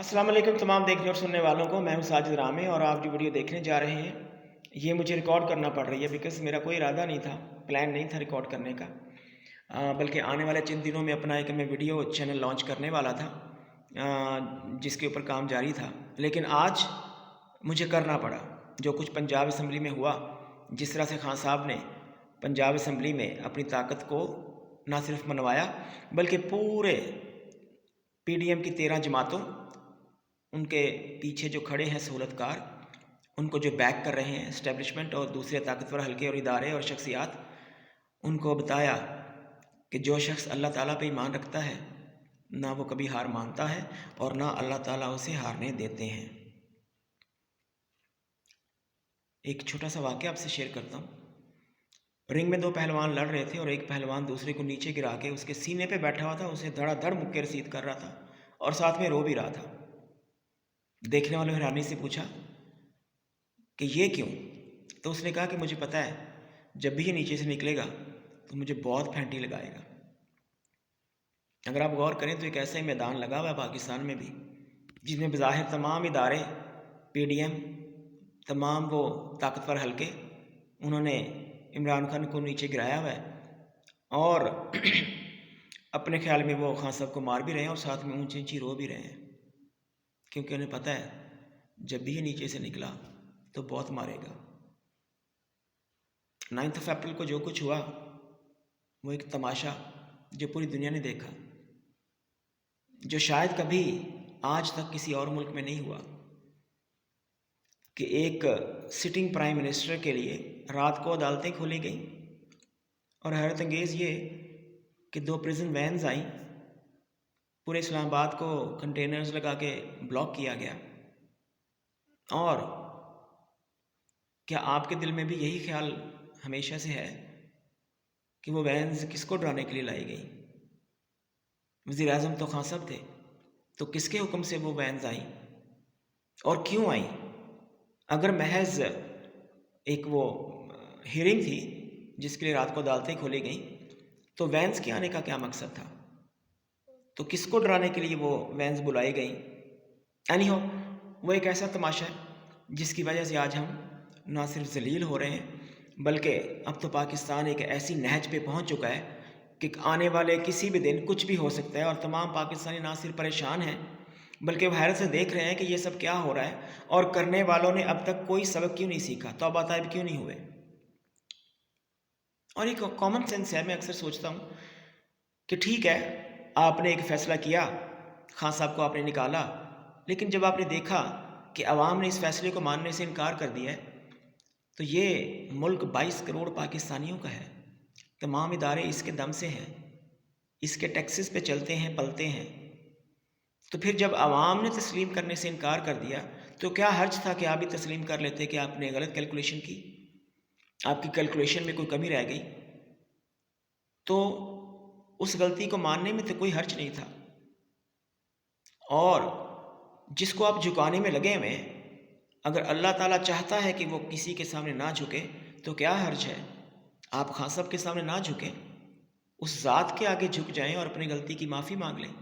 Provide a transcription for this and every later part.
अस्सलाम वालेकुम तमाम देखने और सुनने वालों को। मैं हूं साजिद रामे और आप जो वीडियो देखने जा रहे हैं ये मुझे रिकॉर्ड करना पड़ रही है बिकॉज़ मेरा कोई इरादा नहीं था, प्लान नहीं था रिकॉर्ड करने का। बल्कि आने वाले चंद दिनों में अपना एक मैं वीडियो चैनल लॉन्च करने वाला था, जिसके ऊपर काम जारी था। लेकिन आज मुझे करना पड़ा। जो कुछ पंजाब असम्बली में हुआ, जिस तरह से खान साहब ने पंजाब असम्बली में अपनी ताकत को ना सिर्फ मनवाया बल्कि पूरे पीडीएम की 13 जमातों, उनके पीछे जो खड़े हैं सहूलतकार, उनको जो बैक कर रहे हैं इस्टेब्लिशमेंट और दूसरे ताकतवर हल्के और इदारे और शख्सियात, उनको बताया कि जो शख्स अल्लाह ताला पे ईमान रखता है ना वो कभी हार मानता है और ना अल्लाह ताला उसे हारने देते हैं। एक छोटा सा वाक़या आपसे शेयर करता हूँ। रिंग में दो पहलवान लड़ रहे थे और एक पहलवान दूसरे को नीचे गिरा के उसके सीने पे बैठा हुआ था, उसे धड़ाधड़ मुक्के रसीद कर रहा था और साथ में रो भी रहा था। देखने वालों ने हैरानी से पूछा कि ये क्यों? तो उसने कहा कि मुझे पता है जब भी ये नीचे से निकलेगा तो मुझे बहुत फैंटी लगाएगा। अगर आप गौर करें तो एक ऐसा ही मैदान लगा हुआ है पाकिस्तान में भी, जिसमें बज़ाहिर तमाम इदारे, पीडीएम, तमाम वो ताकतवर हल्के, उन्होंने इमरान खान को नीचे गिराया हुआ है और अपने ख्याल में वो खान साहब को मार भी रहे हैं और साथ में ऊंची ऊंची रो भी रहे हैं, क्योंकि उन्हें पता है जब भी ये नीचे से निकला तो बहुत मारेगा। 9 अप्रैल को जो कुछ हुआ वो एक तमाशा जो पूरी दुनिया ने देखा, जो शायद कभी आज तक किसी और मुल्क में नहीं हुआ कि एक सिटिंग प्राइम मिनिस्टर के लिए रात को अदालतें खोली गई। और हैरत अंगेज़ ये कि 2 प्रिजन वैन्स आई, पूरे इस्लामाबाद को कंटेनर्स लगा के ब्लॉक किया गया। और क्या आपके दिल में भी यही ख्याल हमेशा से है कि वो वैन्स किसको डराने के लिए लाई गई? वज़ीर आज़म तो खान साहब थे, तो किसके हुक्म से वो वैन्स आई और क्यों आई? अगर महज एक वो हियरिंग थी जिसके लिए रात को अदालतें खोली गई, तो वैन्स के आने का क्या मकसद था? तो किसको डराने के लिए वो वैन्स बुलाई गई? एनीहो, वो एक ऐसा तमाशा है जिसकी वजह से आज हम ना सिर्फ जलील हो रहे हैं बल्कि अब तो पाकिस्तान एक ऐसी नहज पे पहुंच चुका है कि आने वाले किसी भी दिन कुछ भी हो सकता है। और तमाम पाकिस्तानी ना सिर्फ परेशान हैं बल्कि वो हैरत से देख रहे हैं कि ये सब क्या हो रहा है और करने वालों ने अब तक कोई सबक क्यों नहीं सीखा, तौबा ताइब क्यों नहीं हुए। और एक कॉमन सेंस है, मैं अक्सर सोचता हूँ कि ठीक है आपने एक फ़ैसला किया, खान साहब को आपने निकाला, लेकिन जब आपने देखा कि अवाम ने इस फ़ैसले को मानने से इनकार कर दिया है, तो ये मुल्क 22 करोड़ पाकिस्तानियों का है, तमाम इदारे इसके दम से हैं, इसके टैक्सेस पे चलते हैं पलते हैं। तो फिर जब अवाम ने तस्लीम करने से इनकार कर दिया तो क्या हर्ज था कि आप भी तस्लीम कर लेते कि आपने गलत कैलकुलेशन की, आपकी कैलकुलेशन में कोई कमी रह गई, तो उस गलती को मानने में तो कोई हर्ज नहीं था। और जिसको आप झुकाने में लगे हुए हैं, अगर अल्लाह ताला चाहता है कि वो किसी के सामने ना झुके तो क्या हर्ज है आप खान साहब के सामने ना झुकें, उस ज़ात के आगे झुक जाएं और अपनी गलती की माफ़ी मांग लें।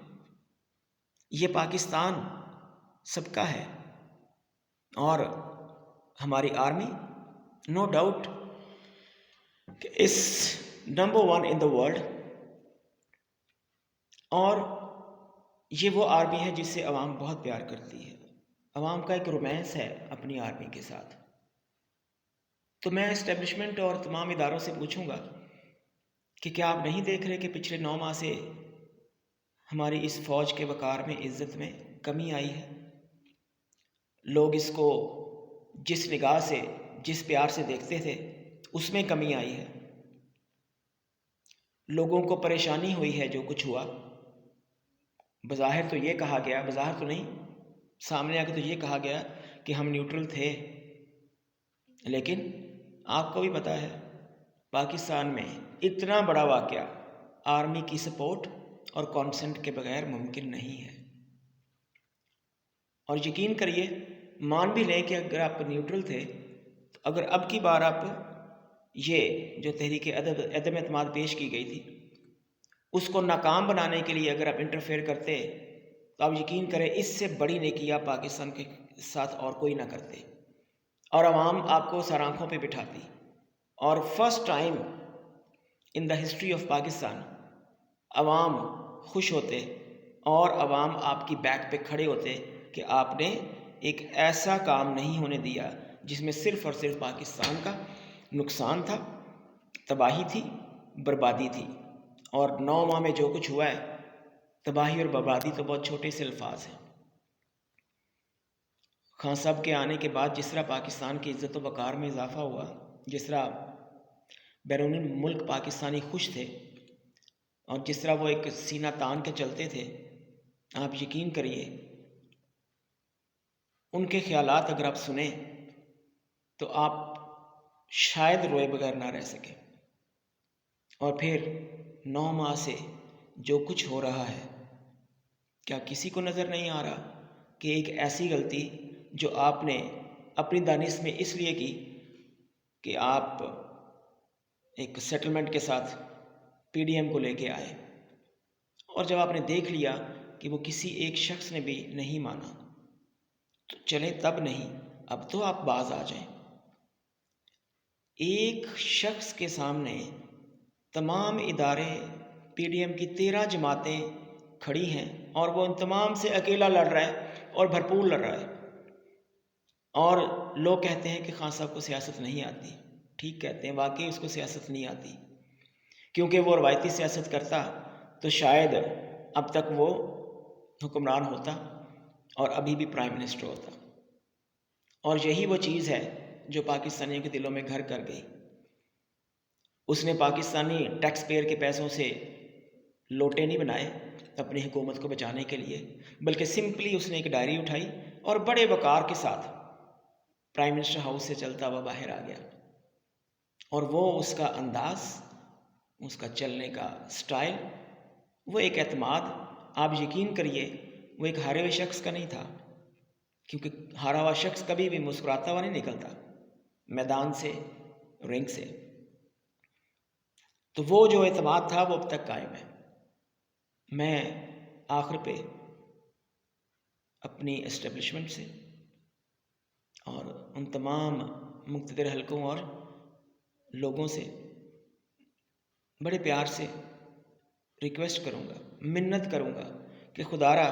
ये पाकिस्तान सबका है और हमारी आर्मी नो डाउट इस नंबर 1 इन द वर्ल्ड, और ये वो आर्मी है जिससे अवाम बहुत प्यार करती है। अवाम का एक रोमांस है अपनी आर्मी के साथ। तो मैं इस्टेब्लिशमेंट और तमाम इदारों से पूछूंगा कि क्या आप नहीं देख रहे कि पिछले 9 माह से हमारी इस फ़ौज के वक़ार में, इज़्ज़त में कमी आई है? लोग इसको जिस निगाह से, जिस प्यार से देखते थे उसमें कमी आई है। लोगों को परेशानी हुई है जो कुछ हुआ। बज़ाहिर तो ये कहा गया, बज़ाहिर तो नहीं, सामने आके तो ये कहा गया कि हम न्यूट्रल थे, लेकिन आपको भी पता है पाकिस्तान में इतना बड़ा वाक़या आर्मी की सपोर्ट और कॉन्सेंट के बगैर मुमकिन नहीं है। और यकीन करिए, मान भी लें कि अगर आप न्यूट्रल थे, तो अगर अब की बार आप ये जो तहरीक अदम एतमाद पेश की गई थी उसको नाकाम बनाने के लिए अगर आप इंटरफेयर करते تو آپ یقین کریں اس سے بڑی نیکی آپ پاکستان کے ساتھ اور کوئی نہ کرتے، اور عوام آپ کو سر آنکھوں پہ بٹھاتی، اور first time in the history of Pakistan عوام خوش ہوتے اور عوام آپ کی بیک پہ کھڑے ہوتے کہ آپ نے ایک ایسا کام نہیں ہونے دیا جس میں صرف اور صرف پاکستان کا نقصان تھا، تباہی تھی، بربادی تھی۔ اور 9 ماہ میں جو کچھ ہوا ہے، تباہی اور بربادی تو بہت چھوٹے سے الفاظ ہیں۔ خان صاحب کے آنے کے بعد جس طرح پاکستان کی عزت و وقار میں اضافہ ہوا، جس طرح بیرون ملک پاکستانی خوش تھے، اور جس طرح وہ ایک سینہ تان کے چلتے تھے، آپ یقین کریے ان کے خیالات اگر آپ سنیں تو آپ شاید روئے بغیر نہ رہ سکیں۔ اور پھر 9 ماہ سے جو کچھ ہو رہا ہے، کیا کسی کو نظر نہیں آ رہا کہ ایک ایسی غلطی جو آپ نے اپنی دانش میں اس لیے کی کہ آپ ایک سیٹلمنٹ کے ساتھ پی ڈی ایم کو لے کے آئے، اور جب آپ نے دیکھ لیا کہ وہ کسی ایک شخص نے بھی نہیں مانا، تو چلیں تب نہیں، اب تو آپ باز آ جائیں۔ ایک شخص کے سامنے تمام ادارے پی ڈی ایم کی 13 جماعتیں کھڑی ہیں، اور وہ ان تمام سے اکیلا لڑ رہا ہے اور بھرپور لڑ رہا ہے، اور لوگ کہتے ہیں کہ خان صاحب کو سیاست نہیں آتی۔ ٹھیک کہتے ہیں، واقعی اس کو سیاست نہیں آتی، کیونکہ وہ روایتی سیاست کرتا تو شاید اب تک وہ حکمران ہوتا اور ابھی بھی پرائم منسٹر ہوتا۔ اور یہی وہ چیز ہے جو پاکستانیوں کے دلوں میں گھر کر گئی۔ اس نے پاکستانی ٹیکس پیئر کے پیسوں سے لوٹے نہیں بنائے اپنی حکومت کو بچانے کے لیے، بلکہ سمپلی اس نے ایک ڈائری اٹھائی اور بڑے وقار کے ساتھ پرائم منسٹر ہاؤس سے چلتا ہوا باہر آ گیا، اور وہ اس کا انداز، اس کا چلنے کا سٹائل، وہ ایک اعتماد، آپ یقین کریے وہ ایک ہارے ہوئے شخص کا نہیں تھا، کیونکہ ہارا ہوا شخص کبھی بھی مسکراتا ہوا نہیں نکلتا میدان سے، رنگ سے۔ تو وہ جو اعتماد تھا وہ اب تک قائم ہے۔ میں آخر پہ اپنی اسٹیبلشمنٹ سے اور ان تمام مقتدر حلقوں اور لوگوں سے بڑے پیار سے ریکویسٹ کروں گا، منت کروں گا کہ خدا را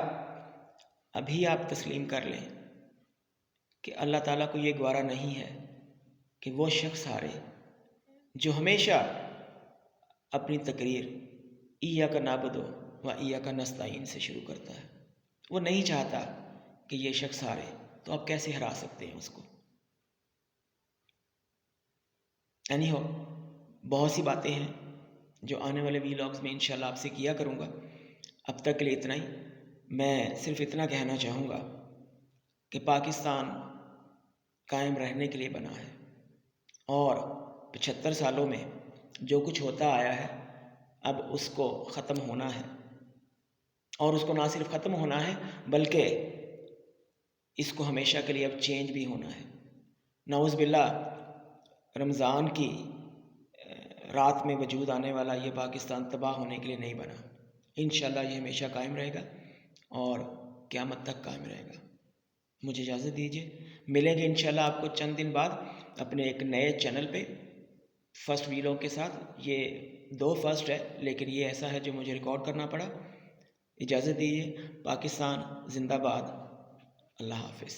ابھی آپ تسلیم کر لیں کہ اللہ تعالیٰ کو یہ گوارا نہیں ہے کہ وہ شخص ہارے جو ہمیشہ اپنی تقریر ایاک نعبد و ایاک نستعین سے شروع کرتا ہے۔ وہ نہیں چاہتا کہ یہ شخص ہارے، تو آپ کیسے ہرا سکتے ہیں اس کو؟ اینی ہو، بہت سی باتیں ہیں جو آنے والے ویلاگز میں انشاءاللہ آپ سے کیا کروں گا۔ اب تک کے لیے اتنا ہی۔ میں صرف اتنا کہنا چاہوں گا کہ پاکستان قائم رہنے کے لیے بنا ہے، اور 75 سالوں میں جو کچھ ہوتا آیا ہے اب اس کو ختم ہونا ہے، اور اس کو نہ صرف ختم ہونا ہے بلکہ اس کو ہمیشہ کے لیے اب چینج بھی ہونا ہے۔ نعوذ باللہ رمضان کی رات میں وجود آنے والا یہ پاکستان تباہ ہونے کے لیے نہیں بنا، انشاءاللہ یہ ہمیشہ قائم رہے گا اور قیامت تک قائم رہے گا۔ مجھے اجازت دیجیے، ملیں گے انشاءاللہ آپ کو چند دن بعد اپنے ایک نئے چینل پہ فرسٹ ویلاگ کے ساتھ۔ یہ 2 فرسٹ ہے، لیکن یہ ایسا ہے جو مجھے ریکارڈ کرنا پڑا۔ اجازت دیجیے، پاکستان زندہ باد، اللہ حافظ۔